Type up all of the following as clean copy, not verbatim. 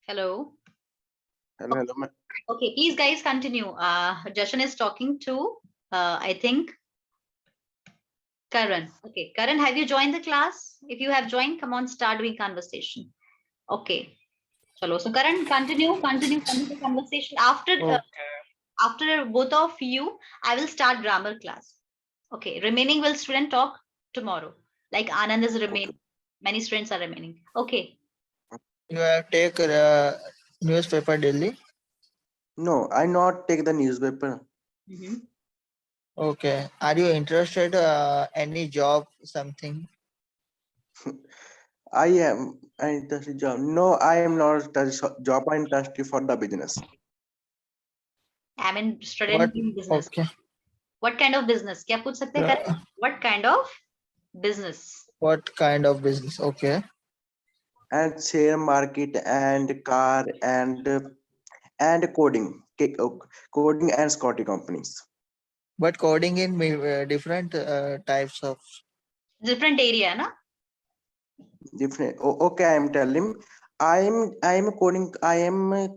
Hello. Hello, hello. Okay, please guys continue. Jashan is talking to, I think, Karan. Okay, Karan, have you joined the class? If you have joined, come on, start doing conversation. Okay. Chalo. So Karan, continue the conversation. Okay. After both of you, I will start grammar class. Okay, remaining will student talk tomorrow. Like Anand is Okay. remaining. Many students are remaining. Okay. You have take newspaper daily. No, I not take the newspaper. Mhm. Okay. Are you interested any job something? I am interested job. No, I am not interested job. I interested for the business. I'm interested What? in business. Okay. What kind of business? क्या पूछ सकते हैं Uh, Karan? What kind of business? what kind of business? Okay. And share market and car and coding, coding and Scotty companies. But coding in different types of. Different area, na? Different. Okay, I am telling. I am coding. I am a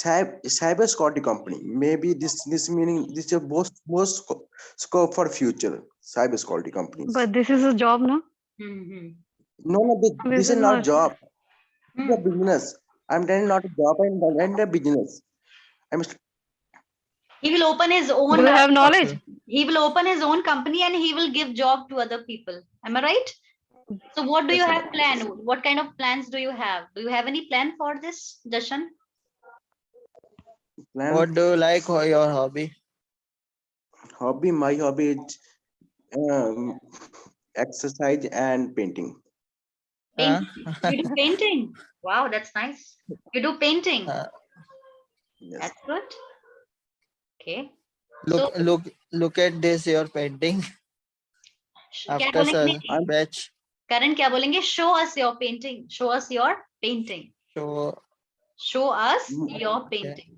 cyber Scotty company. Maybe this meaning this is a most scope for future cyber Scotty companies. But this is a job, no? Mm-hmm. No, this This is is not not. job. It's a business. I'm telling not a job and a business. I'm He will open his Do own. you have knowledge? Okay. He will open his own company and he will give job to other people. Am I right? So what do you yes, have madam. plan? What kind of plans do you have? Do you have any plan for this, Jashan? Plan What do you like your hobby? hobby. My hobby is um, exercise and painting. Huh? Painting. You do painting. Wow, that's nice. You do painting. Uh, Yes. That's good. Okay. look So look look at this your painting क्या after बोलेंगे? I'm batch. करण क्या बोलेंगे? Show us your painting. Show us your painting. So Show us mm, your okay. painting.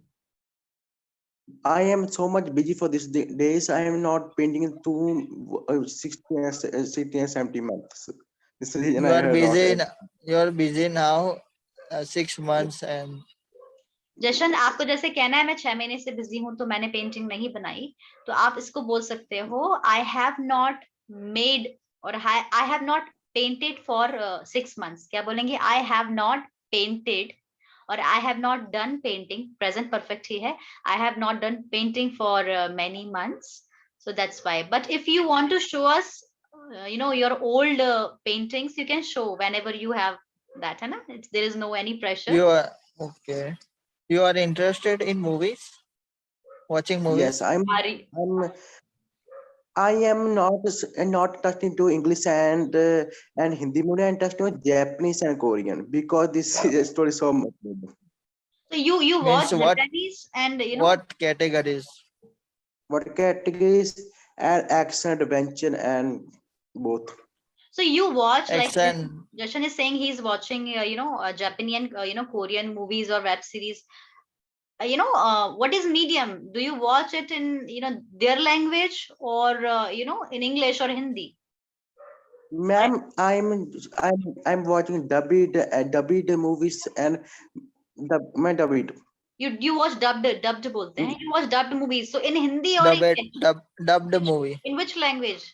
I am so much busy for these days. I am not painting in 60 and 70 months. This reason You I are have not. busy. You are busy now. 6 months and जशन आपको जैसे कहना है मैं 6 महीने से busy हूं तो मैंने पेंटिंग नहीं बनाई तो आप इसको बोल सकते हो आई हैव नॉट मेड और I have not painted for 6 months क्या बोलेंगे आई हैव नॉट पेंटेड और I have not done painting present perfect ही है I have not done painting for many months so that's why but if you want to show us your old paintings you can show whenever you have that है ना there is no any pressure. you are okay. You are interested in movies? Watching Yes, movies? I'm I am not touching to English and Hindi movie. I'm touching to Japanese and Korean because this is a story so much. So you watch Means Japanese and what categories? What categories and action adventure and both. so you watch like Action. Jashan is saying he's watching Japanese and Korean movies or web series. What is medium? Do you watch it in their language or in English or Hindi? Ma'am, I'm watching dubbed movies and my dubbed. You watch dubbed बोलते हैं. You watch dubbed movies. So in Hindi or Dubbed, English? dubbed movie. In which language?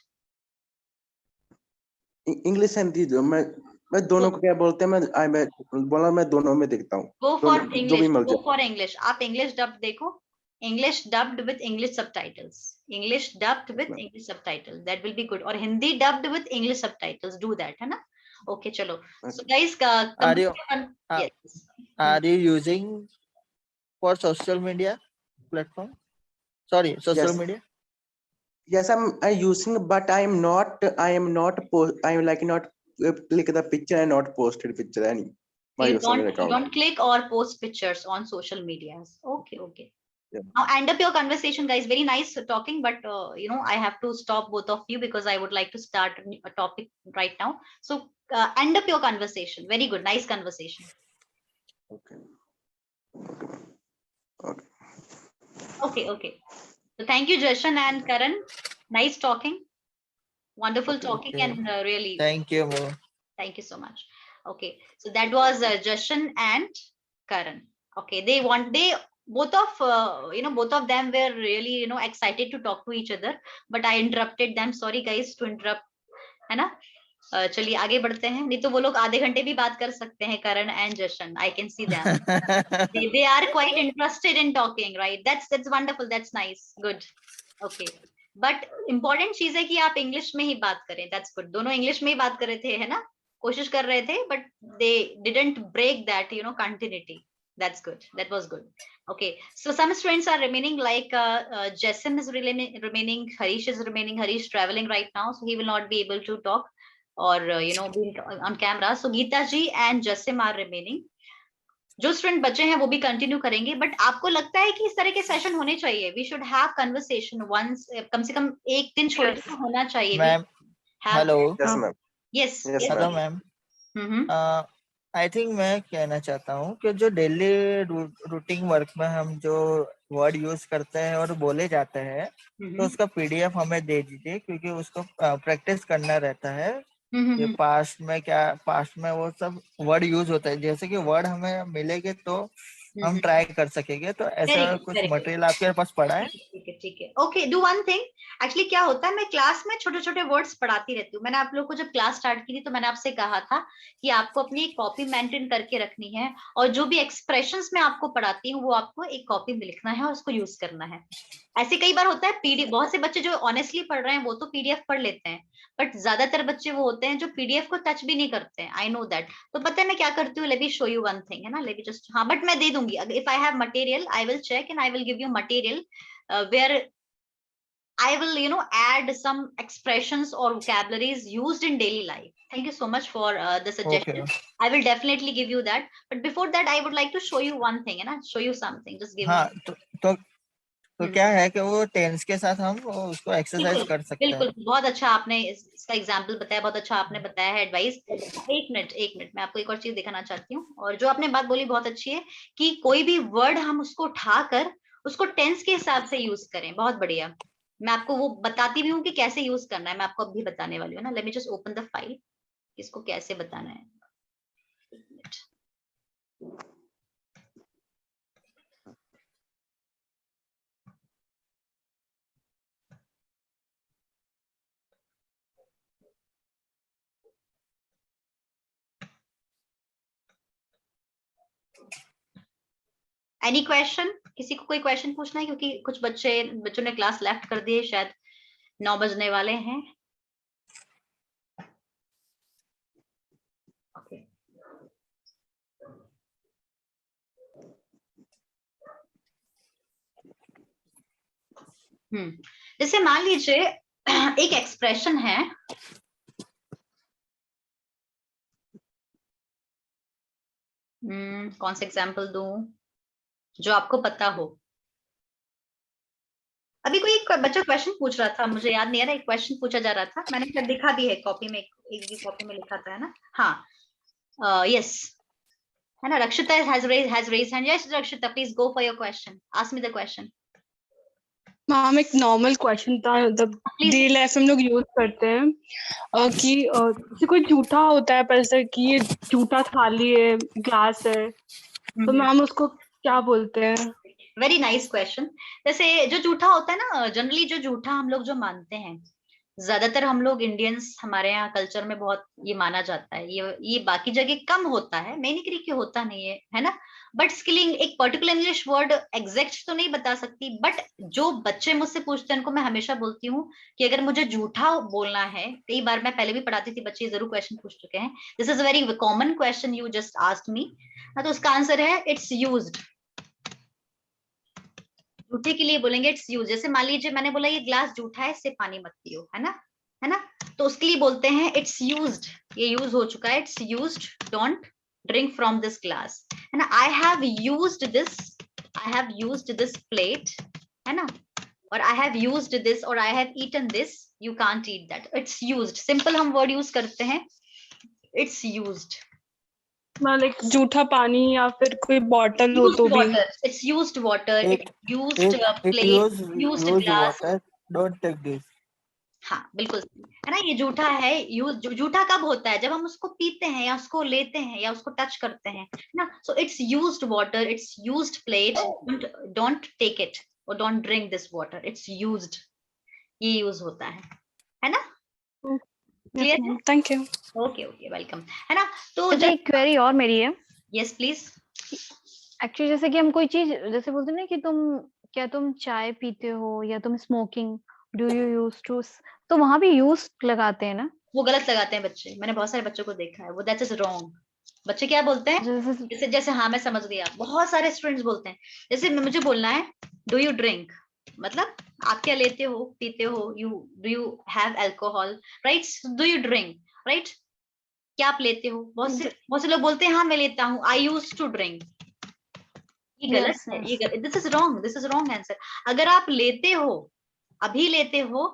English Hindi जो मैं दोनों को क्या बोलते हैं मैं बोला मैं दोनों में देखता हूँ Go for दोनों जो भी English. मिल Go जाए for English. आप English dubbed देखो. English dubbed with English subtitles. English dubbed with English subtitles. That will be good. Or Hindi dubbed with English subtitles. Do that, है ना? Okay, चलो. So guys, Are you yes. are you using for social media platform? Sorry, social yes media. yes I'm using but I am like not click the picture and not posted picture any my You social don't account click or post pictures on social medias. Okay, okay. yeah. Now end up your conversation, guys. Very nice talking, but I have to stop both of you because I would like to start a topic right now. So end up your conversation. Very good, nice conversation. Okay. Okay. Okay, okay. So thank you, Jashan and Karan. Nice talking. Wonderful Okay. talking Okay. and really Thank you. Mo. thank you so much. Okay, so that was Jashan and Karan. Okay, they both of both of them were really excited to talk to each other, but I interrupted them. Sorry guys to interrupt, है ना. चलिए आगे बढ़ते हैं, नहीं तो वो लोग आधे घंटे भी बात कर सकते हैं. Karan and Jashan, I can see them. they are quite interested in talking, right? That's wonderful, that's nice, good. Okay, but important चीज है कि आप इंग्लिश में ही बात करें. That's good. दोनों इंग्लिश में ही बात कर रहे थे, है ना, कोशिश कर रहे थे, but they didn't break that continuity. That's good, that was good. Okay, so some students are remaining, like Jason is remaining, Harish is remaining. Harish traveling right now, so he will not be able to talk or be on camera. So Geeta ji and Jasim are remaining. जो student बचे हैं वो भी continue करेंगे, but आपको लगता है कि इस तरह के सेशन होने चाहिए? We should have conversation once, कम से कम एक दिन छोड़ के होना चाहिए. Ma'am hello. Yes, ma'am. Yes hello ma'am. I think मैं कहना चाहता हूँ कि जो डेली रूटीन वर्क में हम जो वर्ड यूज करते हैं और बोले जाते हैं, तो उसका पीडीएफ हमें दे दीजिए, क्योंकि उसको प्रैक्टिस करना रहता है. ये पास्ट में वो सब वर्ड यूज होता है, जैसे कि वर्ड हमें मिलेंगे तो हम ट्राई कर सकेंगे. तो ऐसा कुछ मटेरियल आपके पास पड़ा है? ठीक है. Okay, do one thing. Actually क्या होता है, मैं क्लास में छोटे छोटे वर्ड्स पढ़ाती रहती हूँ. मैंने आप लोग को जब क्लास स्टार्ट की थी तो मैंने आपसे कहा था कि आपको अपनी एक कॉपी मेंटेन करके रखनी है, और जो भी एक्सप्रेशंस मैं आपको पढ़ाती हूँ वो आपको एक कॉपी में लिखना है और उसको यूज करना है. ऐसे कई बार होता है पीडीएफ, बहुत से बच्चे जो ऑनेस्टली पढ़ रहे हैं वो तो पीडीएफ पढ़ लेते हैं, बट ज्यादातर बच्चे वो होते हैं जो पीडीएफ को टच भी नहीं करते हैं. I know that. तो पता है मैं क्या करती हूँ, let me show you one thing, है ना, लेट मी जस्ट, हाँ, बट मैं दे दूंगी. If I have material I will check and I will give you material where I will add some expressions or vocabularies used in daily life. Thank you so much for the suggestion. Okay. I will definitely give you that, but before that I would like to show you one thing, है ना, show you something. Just give me. तो क्या है कि वो tense के साथ हम उसको एक्सरसाइज कर सकते हैं. बिल्कुल, बहुत अच्छा आपने इसका एग्जांपल बताया, बहुत अच्छा आपने बताया है एडवाइस. एक मिनट मैं आपको एक और चीज दिखाना चाहती हूँ, और जो आपने बात बोली बहुत अच्छी है कि कोई भी वर्ड हम उसको उठाकर उसको टेंस के हिसाब से यूज करें. बहुत बढ़िया. मैं आपको वो बताती भी हूँ कि कैसे यूज करना है, मैं आपको अभी बताने वाली हूँ ना. Let me just open the file, इसको कैसे बताना है. Any question? किसी को कोई क्वेश्चन पूछना है, क्योंकि कुछ बच्चों ने क्लास लेफ्ट कर दी है, शायद 9 बजने वाले हैं. ओके. जैसे मान लीजिए एक एक्सप्रेशन है, कौन सा एग्जाम्पल दूं जो आपको पता हो. अभी कोई एक बच्चा क्वेश्चन पूछ रहा था, मुझे याद नहीं आ रहा, एक क्वेश्चन पूछा जा रहा था, मैंने शायद दिखा भी है कॉपी में, एक भी कॉपी में लिखा था, है ना. हाँ, यस, है ना. रक्षिता has raised hand. Yes, Rakshita, please go for your question. Ask me the question. Ma'am एक नॉर्मल क्वेश्चन था, मतलब डेली लाइफ में हम लोग यूज करते हैं कि कोई जूठा होता है, पर जैसे कि ये जूठा थाली है, ग्लास है, तो मैम उसको क्या बोलते हैं? Very nice question. जैसे जो जूठा होता है ना, जनरली जो जूठा हम लोग जो मानते हैं, ज्यादातर हम लोग इंडियंस, हमारे यहाँ कल्चर में बहुत ये माना जाता है. ये बाकी जगह कम होता है, मैं नहीं कह रही कि होता नहीं है ना, बट स्किलिंग एक पर्टिकुलर इंग्लिश वर्ड एग्जैक्ट तो नहीं बता सकती, बट जो बच्चे मुझसे पूछते हैं उनको मैं हमेशा बोलती हूँ कि अगर मुझे जूठा बोलना है, कई बार मैं पहले भी पढ़ाती थी, बच्चे जरूर क्वेश्चन पूछ चुके हैं. This is a very common question you just asked me. तो उसका आंसर है इट्स यूज्ड. जूठे के लिए बोलेंगे इट्स यूज. जैसे मान लीजिए मैंने बोला ये ग्लास जूठा है, इससे पानी मत पियो, है ना, तो उसके लिए बोलते हैं इट्स यूज्ड. ये यूज हो चुका है, it's used, don't drink from this glass, है ना. I have used this plate, है ना, और आई हैव यूज्ड दिस, और I have eaten this, you can't eat that. It's used, simple हम वर्ड यूज करते हैं, इट्स यूज्ड. लाइक जूठा पानी या फिर कोई बॉटल हो तो भी. It's used water, it's used plate, used glass. Don't take this. हाँ बिल्कुल है ना, ये जूठा है। यूज जूठा कब होता है? जब हम उसको पीते हैं या उसको लेते हैं या उसको टच करते हैं ना। So it's used water, it's used plate, don't take it और don't drink this water, it's used, ये यूज होता है ना। क्लियर है? Thank you. Okay okay, welcome, है ना। तो जैसे एक क्वेरी और मेरी है। Yes please. एक्चुअली जैसे कि हम कोई चीज जैसे बोलते हैं ना कि तुम चाय पीते हो या तुम smoking, do you use to, तो वहां भी यूज लगाते हैं ना? वो गलत लगाते हैं बच्चे, मैंने बहुत सारे बच्चों को देखा है, वो दैट इज रॉन्ग। बच्चे क्या बोलते हैं? जैसे जैसे जैसे हाँ मैं समझ गया, बहुत सारे स्टूडेंट्स बोलते हैं, जैसे मुझे बोलना है डू यू ड्रिंक, मतलब आप क्या लेते हो, पीते हो, you do you have alcohol, right, do you drink, right, क्या आप लेते हो? बहुत से लोग बोलते हैं हाँ मैं लेता हूँ, आई यूज टू ड्रिंक। ये गलत यस है, यस, ये गलत, this is wrong, this is wrong answer. अगर आप लेते हो, अभी लेते हो,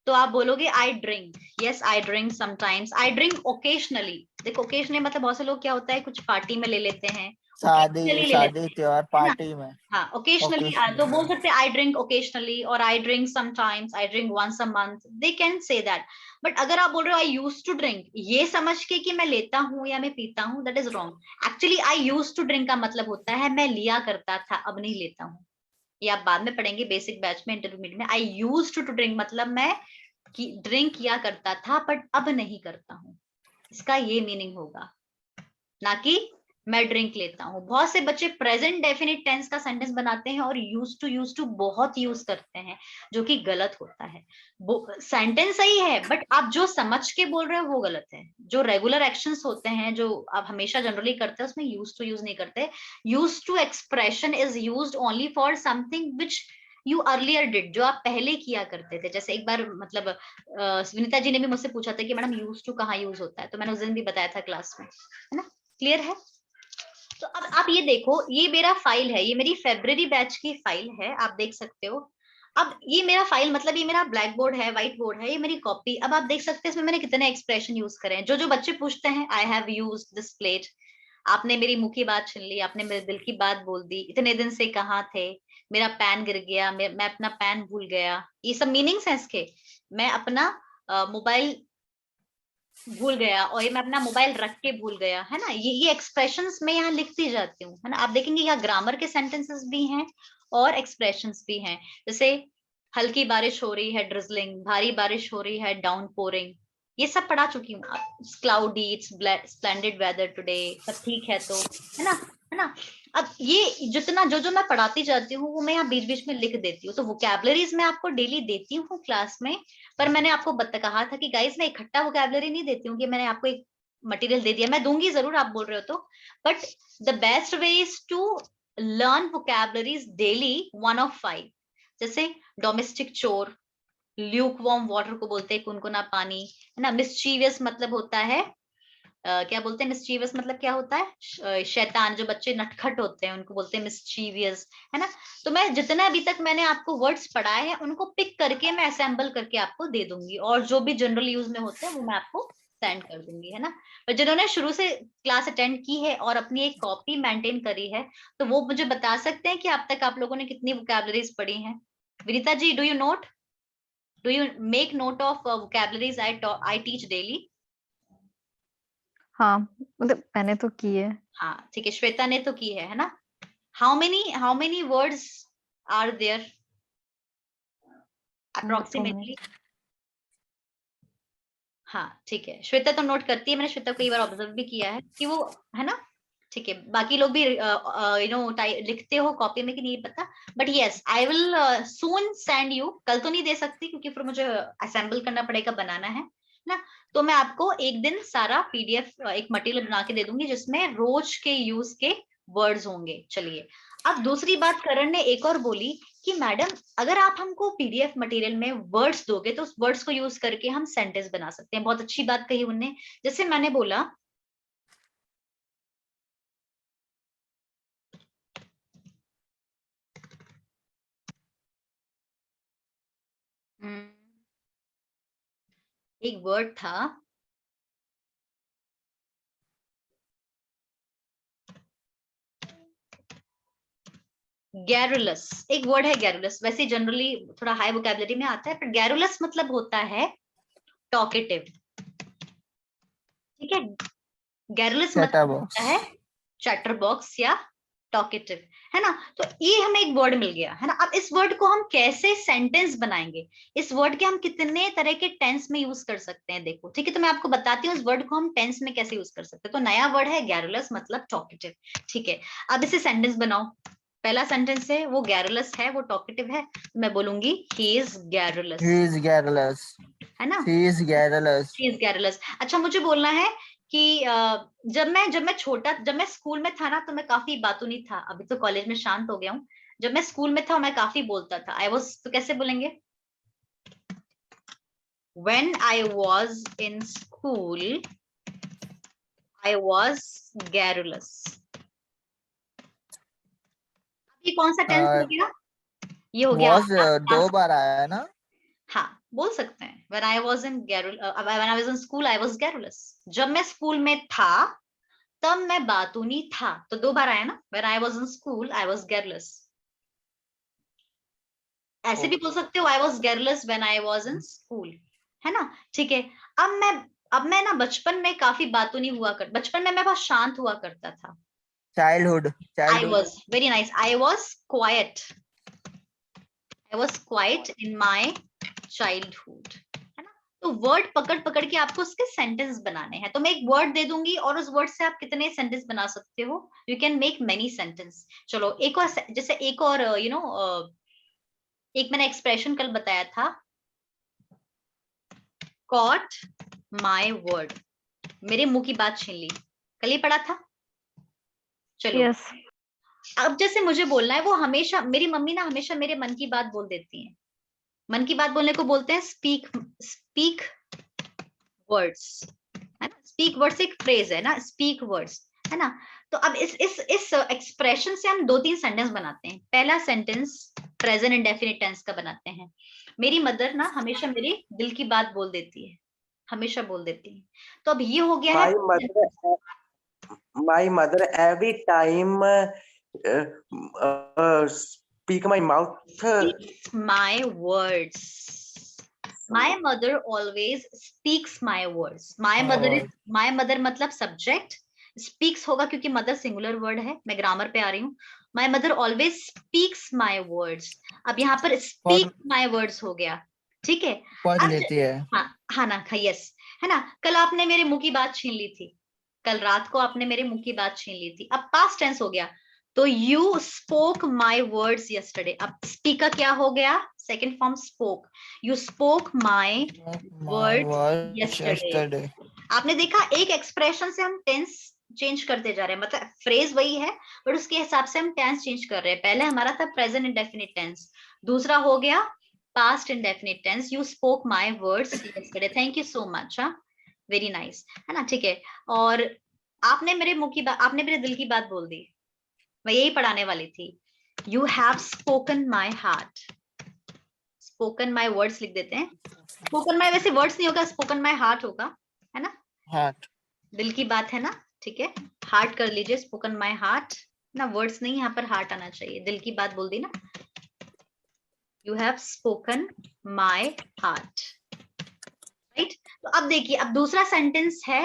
तो आप बोलोगे I drink, yes I drink sometimes, I drink occasionally. देखो ओकेशनली मतलब बहुत से लोग क्या होता है, कुछ पार्टी में ले लेते हैं, ओकेशनली ले लेते शादी त्योहार हैं, है ना। पार्टी में। हाँ ओकेशनली, तो बोल सकते हैं आई ड्रिंक ओकेशनली और I drink sometimes, I drink once a month, they can say that. But अगर आप बोल रहे हो आई यूज टू ड्रिंक, ये समझ के कि मैं लेता हूँ या मैं पीता हूँ, that is wrong. Actually I use to drink का मतलब होता है मैं लिया करता था, अब नहीं लेता हूँ। ये आप बाद में पढ़ेंगे बेसिक बैच में, इंटरमीडिएट में। आई यूज टू ड्रिंक मतलब मैं कि ड्रिंक किया करता था बट अब नहीं करता हूँ, इसका ये मीनिंग होगा, ना कि मैं ड्रिंक लेता हूँ। बहुत से बच्चे प्रेजेंट डेफिनिट टेंस का सेंटेंस बनाते हैं और यूज टू बहुत यूज करते हैं, जो कि गलत होता है। सेंटेंस सही है बट आप जो समझ के बोल रहे हो वो गलत है। जो रेगुलर एक्शंस होते हैं जो आप हमेशा जनरली करते हैं उसमें यूज टू यूज नहीं करते। Use to expression is used only for something which you earlier did, जो आप पहले किया करते थे। जैसे एक बार मतलब विनीता जी ने भी मुझसे पूछा था कि मैडम यूज टू कहाँ यूज होता है, तो मैंने उस दिन भी बताया था क्लास में, है ना। क्लियर है? तो अब आप ये देखो, ये मेरा फाइल है, ये मेरी फेब्रुअरी बैच की फाइल है, आप देख सकते हो। अब ये मेरा फाइल मतलब ये मेरा ब्लैक बोर्ड है, व्हाइट बोर्ड है, ये मेरी कॉपी। अब आप देख सकते हैं इसमें मैंने कितने एक्सप्रेशन यूज करे हैं। जो जो बच्चे पूछते हैं I have use this plate, आपने मेरी मुंह की बात छीन ली, आपने मेरे दिल की बात बोल दी, इतने दिन से कहाँ थे, मेरा पैन गिर गया, मैं अपना पैन भूल गया, ये सब मीनिंग्स हैं इसके। मैं अपना मोबाइल भूल गया, और ये मैं अपना मोबाइल रख के भूल गया, है ना। ये एक्सप्रेशंस मैं यहाँ लिखती जाती हूँ, है ना। आप देखेंगे यहाँ ग्रामर के सेंटेंसेस भी हैं और एक्सप्रेशंस भी हैं। जैसे हल्की बारिश हो रही है, ड्रिजलिंग, भारी बारिश हो रही है, डाउन पोरिंग, ये सब पढ़ा चुकी हूँ। It's cloudy, it's splendid weather today, सब ठीक है तो, है ना, है ना। अब ये जितना जो जो मैं पढ़ाती जाती हूँ वो मैं यहाँ बीच बीच में लिख देती हूँ। तो वोकैबुलरीज मैं आपको डेली देती हूँ क्लास में, पर मैंने आपको कहा था कि गाइस मैं इकट्ठा वोकैबुलरी नहीं देती हूँ कि मैंने आपको एक मटेरियल दे दिया, मैं दूंगी जरूर, आप बोल रहे हो तो, but the best way is to learn vocabularies daily 1 of 5। जैसे डोमेस्टिक चोर, ल्यूक वार्म वाटर को बोलते हैं कुनकुना पानी, है ना। मिस्चीवियस मतलब होता है क्या बोलते हैं, मिस्चीवियस मतलब क्या होता है, शैतान। जो बच्चे नटखट होते हैं उनको बोलते हैं मिस्चीवियस, है ना। तो मैं जितना अभी तक मैंने आपको वर्ड्स पढ़ाए हैं उनको पिक करके मैं असेंबल करके आपको दे दूंगी, और जो भी जनरल यूज में होते हैं वो मैं आपको सेंड कर दूंगी, है ना। पर जिन्होंने शुरू से क्लास अटेंड की है और अपनी एक कॉपी मेंटेन करी है, तो वो मुझे बता सकते हैं कि अब तक आप लोगों ने कितनी वोकैबुलरीज पढ़ी हैं। Vinita ji, do you note, do you make note of vocabularies I teach daily? हाँ, मतलब मैंने तो की है। हाँ ठीक है, श्वेता ने तो की है ना। How many words are there approximately? हाँ ठीक है, श्वेता तो नोट करती है, मैंने श्वेता को कई बार ऑब्जर्व भी किया है कि वो, है ना। ठीक है, बाकी लोग भी लिखते हो कॉपी में कि नहीं पता, but yes I will soon send you. कल तो नहीं दे सकती क्योंकि फिर मुझे असेंबल करना पड़ेगा, बनाना है ना। तो मैं आपको एक दिन सारा पीडीएफ एक मटेरियल बना के दे दूंगी जिसमें रोज के यूज के वर्ड्स होंगे। चलिए, अब दूसरी बात करण ने एक और बोली कि मैडम अगर आप हमको पीडीएफ मटेरियल में वर्ड्स दोगे तो उस वर्ड्स को यूज करके हम सेंटेंस बना सकते हैं। बहुत अच्छी बात कही उनने। जैसे मैंने बोला एक वर्ड था गैरुलस एक वर्ड है, गैरुलस वैसे जनरली थोड़ा हाई वोकैबुलरी में आता है, पर गैरुलस मतलब होता है टॉकेटिव। ठीक है, गैरुलस मतलब चैटर होता है बॉक्स। चैटर बॉक्स या टॉकेटिव, है ना। तो ये हमें एक वर्ड मिल गया है ना। अब इस वर्ड को हम कैसे सेंटेंस बनाएंगे, इस वर्ड के हम कितने तरह के टेंस में यूज कर सकते हैं, देखो ठीक है। तो मैं आपको बताती हूँ इस वर्ड को हम टेंस में कैसे यूज कर सकते हैं। तो नया वर्ड है गैरुलस मतलब टॉकेटिव। ठीक है, अब इसे सेंटेंस बनाओ। पहला सेंटेंस है वो गैरुलस है, वो टॉकेटिव है, तो मैं बोलूंगी he is garrulous, He is garrulous. है ना। She is garrulous. He is garrulous. अच्छा मुझे बोलना है कि जब मैं स्कूल में था ना तो मैं काफी बातूनी था, अभी तो कॉलेज में शांत हो गया हूँ। जब मैं स्कूल में था मैं काफी बोलता था, आई वॉज, तो कैसे बोलेंगे, when I was in school I was garrulous। ये कौन सा टेंस हो गया, ये हो गया Was दो बार आया है ना? हाँ बोल सकते हैं। when I was in school I was garrulous। जब मैं स्कूल में था तब मैं बातूनी था, तो दो बार आया ना, when I was in school I was garrulous। ऐसे भी बोल सकते हो I was garrulous when I was in school, है ना। ठीक है, अब मैं ना बचपन में काफी बातूनी हुआ कर, बचपन में मैं बहुत शांत हुआ करता था। Childhood. I was very nice, I was quiet in my childhood, है ना। तो वर्ड पकड़ पकड़ के आपको उसके सेंटेंस बनाने हैं। तो मैं एक वर्ड दे दूंगी और उस वर्ड से आप कितने सेंटेंस बना सकते हो, you can make many sentence. चलो एक और, जैसे एक और एक मैंने एक्सप्रेशन कल बताया था, caught my word, मेरे मुंह की बात छीन ली, कल ही पढ़ा था। चलो यस अब जैसे मुझे बोलना है, वो हमेशा मेरी मम्मी ना हमेशा मेरे मन की बात बोल देती है। मन की बात बोलने को बोलते हैं स्पीक वर्ड्स, है ना। स्पीक वर्ड्स एक फ्रेज है ना, स्पीक वर्ड्स, है ना। तो अब इस एक्सप्रेशन से हम दो तीन सेंटेंस बनाते हैं। पहला सेंटेंस प्रेजेंट इंडेफिनिट टेंस का बनाते हैं। मेरी मदर ना हमेशा मेरे दिल की बात बोल देती है, हमेशा बोल देती है। तो अब ये हो गया है My mother every time speak my mouth. my words, my mother always speaks my words। my mother मतलब सब्जेक्ट, speaks होगा क्योंकि मदर सिंगुलर वर्ड है, मैं ग्रामर पे आ रही हूँ। my mother always speaks my words। अब यहाँ पर speak my words हो गया, ठीक है। पढ़ लेती है। हाँ ना, यस, है ना। कल आपने मेरे मुंह की बात छीन ली थी, कल रात को आपने मेरे मुंह की बात छीन ली थी। अब पास्ट टेंस हो गया, तो you spoke my words yesterday. अब स्पीक का क्या हो गया, second form spoke, you spoke my words yesterday. आपने देखा एक एक्सप्रेशन से हम टेंस चेंज करते जा रहे हैं, मतलब फ्रेज वही है बट उसके हिसाब से हम टेंस चेंज कर रहे हैं। पहले हमारा था प्रेजेंट इंडेफिनिट टेंस, दूसरा हो गया past indefinite tense, you spoke my words yesterday. Thank you so much, very nice, है ना। ठीक है, और आपने मेरे मुंह की बात, आपने मेरे दिल की बात बोल दी, मैं यही पढ़ाने वाली थी। You have spoken my heart, spoken my words लिख देते हैं। स्पोकन माई वैसे वर्ड्स नहीं होगा, स्पोकन माई हार्ट होगा, है ना। हार्ट दिल की बात है ना, ठीक है, हार्ट कर लीजिए, स्पोकन माई हार्ट ना, वर्ड्स नहीं, यहाँ पर हार्ट आना चाहिए, दिल की बात बोल दी ना। You have spoken my heart, right. तो अब देखिए, अब दूसरा सेंटेंस है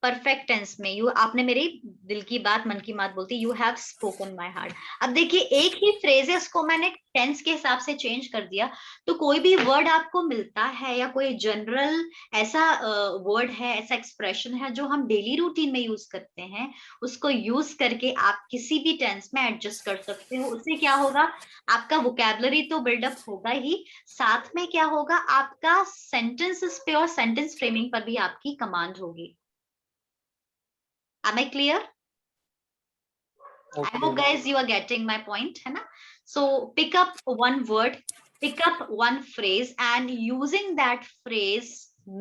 परफेक्ट टेंस में, यू, आपने मेरी दिल की बात, मन की बात बोलती, you have spoken my heart. अब देखिए एक ही फ्रेज है, उसको मैंने टेंस के हिसाब से चेंज कर दिया। तो कोई भी वर्ड आपको मिलता है या कोई जनरल ऐसा वर्ड है, ऐसा एक्सप्रेशन है जो हम डेली रूटीन में यूज करते हैं, उसको यूज करके आप किसी भी टेंस में एडजस्ट कर सकते हो। उससे क्या होगा, आपका वोकैबुलरी तो बिल्डअप होगा ही, साथ में क्या होगा, आपका सेंटेंसेस पे और सेंटेंस फ्रेमिंग पर भी आपकी कमांड होगी। Am I clear? I hope guys you are getting my point, है ना। So pick up one word, pick up one phrase and using that phrase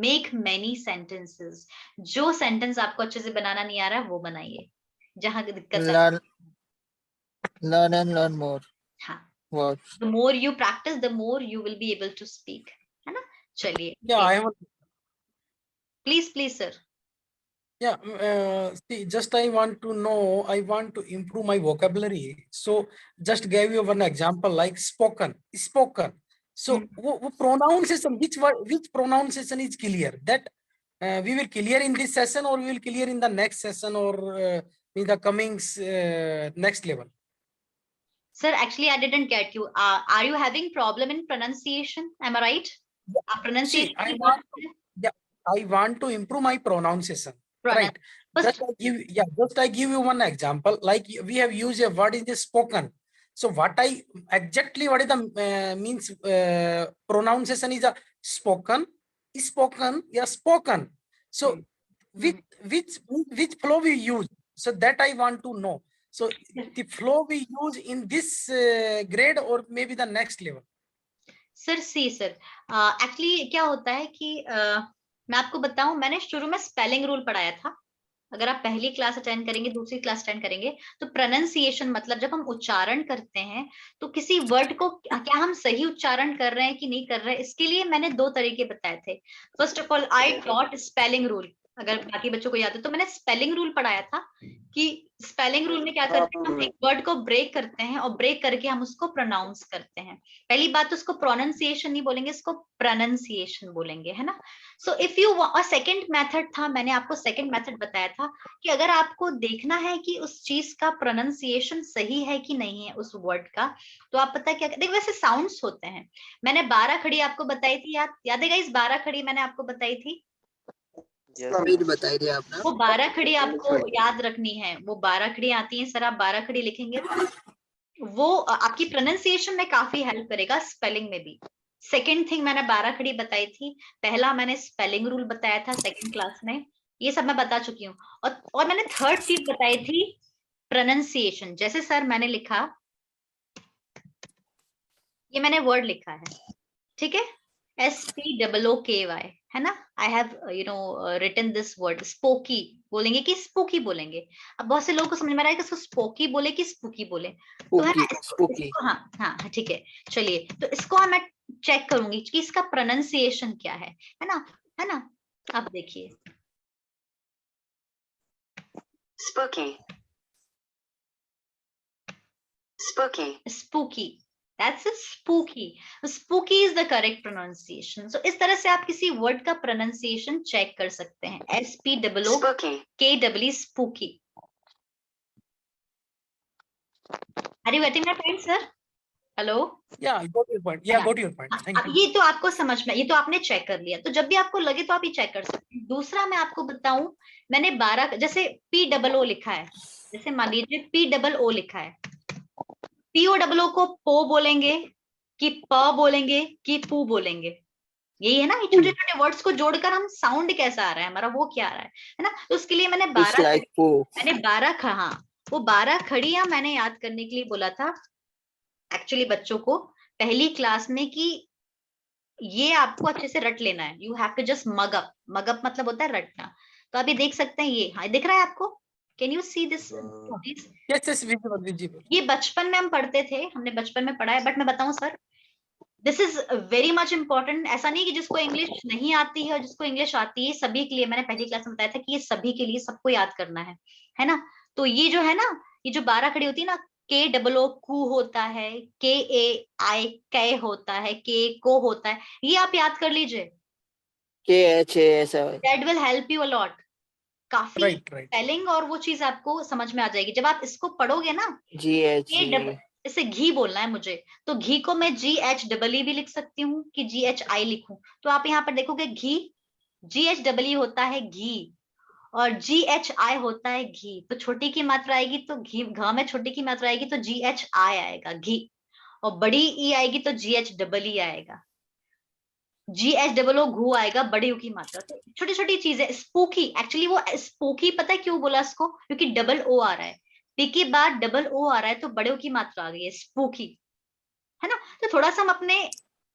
make many sentences। जो sentence आपको अच्छे से बनाना नहीं आ रहा है वो बनाइए, जहां दिक्कत है। learn and learn more हाँ, words। the more you practice the more you will be able to speak, है ना। चलिए Yeah, I have please sir। Yeah, see, just I want to know, I want to improve my vocabulary. So just gave you one example like spoken. So pronunciation, which pronunciation is clear? That we will clear in this session, or we will clear in the next session, or in the coming next level. Sir, actually, I didn't get you. Are you having problem in pronunciation? Am I right? Pronunciation. See, I want to improve my pronunciation. Right. Just I give you one example. Like we have used a word in the spoken. So what is the means pronunciation is a spoken, spoken. So which flow we use? So that I want to know. So the flow we use in this grade or maybe the next level. Sir actually क्या होता है कि मैं आपको बताऊं, मैंने शुरू में स्पेलिंग रूल पढ़ाया था। अगर आप पहली क्लास अटेंड करेंगे, दूसरी क्लास अटेंड करेंगे, तो प्रोनाउंसिएशन मतलब जब हम उच्चारण करते हैं तो किसी वर्ड को क्या हम सही उच्चारण कर रहे हैं कि नहीं कर रहे हैं, इसके लिए मैंने 2 तरीके बताए थे। First of all I taught spelling rule. अगर बाकी बच्चों को याद है तो मैंने स्पेलिंग रूल पढ़ाया था कि स्पेलिंग रूल में क्या करते हैं, हम एक वर्ड को ब्रेक करते हैं और ब्रेक करके हम उसको प्रोनाउंस करते हैं। पहली बात तो उसको प्रोनाउंसिएशन नहीं बोलेंगे, इसको प्रोनाउंसिएशन बोलेंगे, है ना। सो इफ यू, और सेकंड मेथड था, मैंने आपको सेकंड मेथड बताया था कि अगर आपको देखना है कि उस चीज का प्रोनाउंसिएशन सही है कि नहीं है उस वर्ड का, तो आप पता क्या, देखो वैसे साउंड्स होते हैं। मैंने 12 खड़ी आपको बताई थी, याद है गाइस? 12 खड़ी मैंने आपको बताई थी, बताई थी आपने। वो 12 खड़ी आपको याद रखनी है। वो 12 खड़ी आती है सर, आप 12 खड़ी लिखेंगे वो आपकी प्रोनाउंसिएशन में काफी हेल्प करेगा, स्पेलिंग में भी। सेकंड थिंग मैंने 12 खड़ी बताई थी। पहला मैंने स्पेलिंग रूल बताया था सेकंड क्लास में, ये सब मैं बता चुकी हूँ। और मैंने थर्ड चीज बताई थी प्रोनाउंसिएशन। जैसे सर मैंने लिखा, ये मैंने वर्ड लिखा है, ठीक है, SPOOKY, है ना। I have written this word spooky. बोलेंगे कि स्पूकी बोलेंगे। अब बहुत से लोगों को समझ में आ रहा है कि इसको स्पोकी बोले कि स्पूकी बोले, तो है ना। हाँ ठीक है, चलिए तो इसको मैं चेक करूंगी कि इसका प्रोनाउंसिएशन क्या है ना। आप देखिए, spooky, that's a spooky. Spooky is the correct pronunciation. So इस तरह से आप किसी वर्ड का pronunciation चेक कर सकते हैं। SPOOKY, spooky. Are you getting my point, sir? Hello? Yeah, I got your point. Yeah, got your point. Thank you. ये तो आपको समझ में, ये तो आपने चेक कर लिया, तो जब भी आपको लगे तो आप ये चेक कर सकते हैं। दूसरा मैं आपको बताऊं, मैंने 12, जैसे POO लिखा है, जैसे मान लीजिए POO लिखा है, POO को पो बोलेंगे कि प बोलेंगे कि पू बोलेंगे, यही है ना। ये छोटे छोटे वर्ड्स को जोड़कर हम साउंड कैसा आ रहा है हमारा, वो क्या आ रहा है ना। तो उसके लिए मैंने 12 वो 12 खड़ियां मैंने याद करने के लिए बोला था एक्चुअली बच्चों को पहली क्लास में, कि ये आपको अच्छे से रट लेना है। You have to just mug up मतलब होता है रटना। तो आप ये देख सकते हैं, ये हाँ दिख रहा है आपको, can you see this? Yes, visible. ये बचपन में हम पढ़ते थे, हमने बचपन में पढ़ा है, बट मैं बताऊं sir, this is very much important. ऐसा नहीं कि जिसको इंग्लिश नहीं आती है और जिसको इंग्लिश आती है, सभी के लिए। मैंने पहली क्लास में बताया था कि ये सभी के लिए, सबको याद करना है ना। तो ये जो है ना, ये जो 12 खड़ी होती है ना, KOO कू होता है, KAI कै होता है, को होता है, ये आप याद कर लीजिए। That will help you a lot, काफी स्पेलिंग और वो चीज आपको समझ में आ जाएगी जब आप इसको पढ़ोगे ना। जैसे घी बोलना है मुझे, तो घी को मैं GHEE भी लिख सकती हूँ कि GHI लिखूं। तो आप यहाँ पर देखोगे घी, GHEE होता है घी, और GHI होता है घी। तो छोटी की मात्रा आएगी तो घी, घ में छोटी की मात्रा आएगी तो GHI आएगा घी, और बड़ी ई आएगी तो GHEE आएगा, GHOO घू आएगा बड़ी यू की मात्रा। तो छोटी छोटी चीजें। स्पूकी, एक्चुअली वो स्पूकी पता है क्यों बोला इसको, क्योंकि DO आ रहा है, पी के बाद DO आ रहा है, तो बड़े ओ की मात्रा आ गई है, स्पूकी, है ना। तो थोड़ा सा हम अपने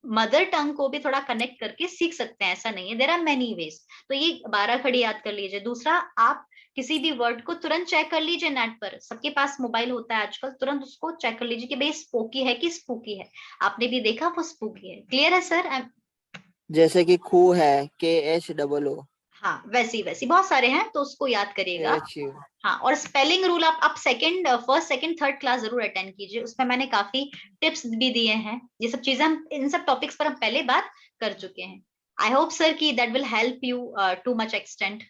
मदर टंग को भी थोड़ा कनेक्ट करके सीख सकते हैं, ऐसा नहीं है, देयर आर मेनी वेज। तो ये 12 खड़ी याद कर लीजिए। दूसरा, आप किसी भी वर्ड को तुरंत चेक कर लीजिए नेट पर, सबके पास मोबाइल होता है आजकल, तुरंत उसको चेक कर लीजिए कि भाई स्पोकी है कि स्पूकी है। आपने भी देखा वो स्पूकी है। क्लियर है सर? जैसे कि खू है KHOO, हाँ, वैसी बहुत सारे हैं, तो उसको याद करिएगा। achieve. हाँ, और स्पेलिंग रूल आप फर्स्ट सेकंड थर्ड क्लास जरूर अटेंड कीजिए, उसमें मैंने काफी टिप्स भी दिए हैं। ये सब चीजें हम इन सब टॉपिक्स पर हम पहले बात कर चुके हैं। आई होप सर कि that will help you too much extent.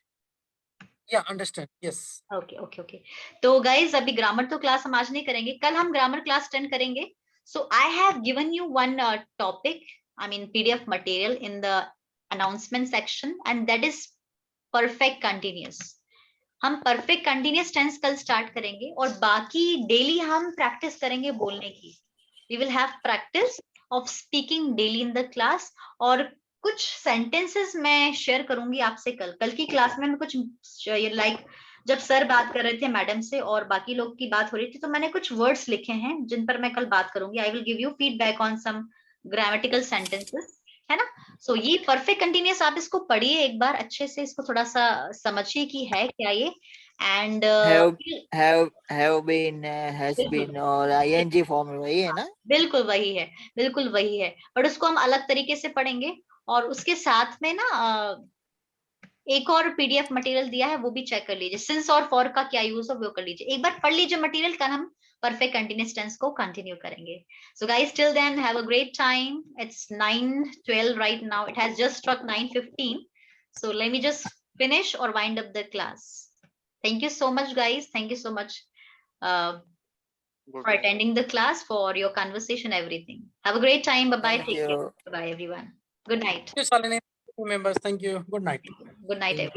Yeah, understand. Yes. Okay. तो गाइज अभी ग्रामर तो क्लास हम आज नहीं करेंगे, कल हम ग्रामर क्लास अटेंड करेंगे। So I have given you one topic, I mean PDF material in the announcement section, and that is perfect continuous. हम परफेक्ट कंटिन्यूअस टेंस कल स्टार्ट करेंगे, और बाकी डेली हम प्रैक्टिस करेंगे बोलने की। We will have practice of speaking daily in the class. और कुछ सेंटेंसेस मैं शेयर करूंगी आपसे कल की क्लास में। मैं कुछ लाइक जब सर बात कर रहे थे मैडम से और बाकी लोग की बात हो रही थी, तो मैंने कुछ वर्ड्स लिखे हैं जिन पर मैं कल बात करूंगी। I will give you feedback on some grammatical sentences, है ना। सो ये परफेक्ट कंटिन्यूअस आप इसको पढ़िए एक बार अच्छे से, इसको थोड़ा सा समझिए कि है क्या ये। And have been, has been और ing फॉर्म वही है ना? बिल्कुल वही है, बट उसको हम अलग तरीके से पढ़ेंगे। और उसके साथ में ना एक और पीडीएफ मटेरियल दिया है, वो भी चेक कर लीजिए। सिंस और फॉर का क्या यूज हो वो कर लीजिए, एक बार पढ़ लीजिए मटेरियल। कल हम परफेक्ट कंटिन्यूअस टेंस को कंटिन्यू करेंगे। So guys, till then have a great time. It's 9:12 right now, it has just struck 9:15। So let me just finish or wind up the class. Thank you so much guys, thank you so much for attending the class, for your conversation, everything. Have a great time. Bye bye. Thank Take you. care. Bye everyone. Good night. Thank you, Shalini. Members, thank you. Good night. Good night everyone.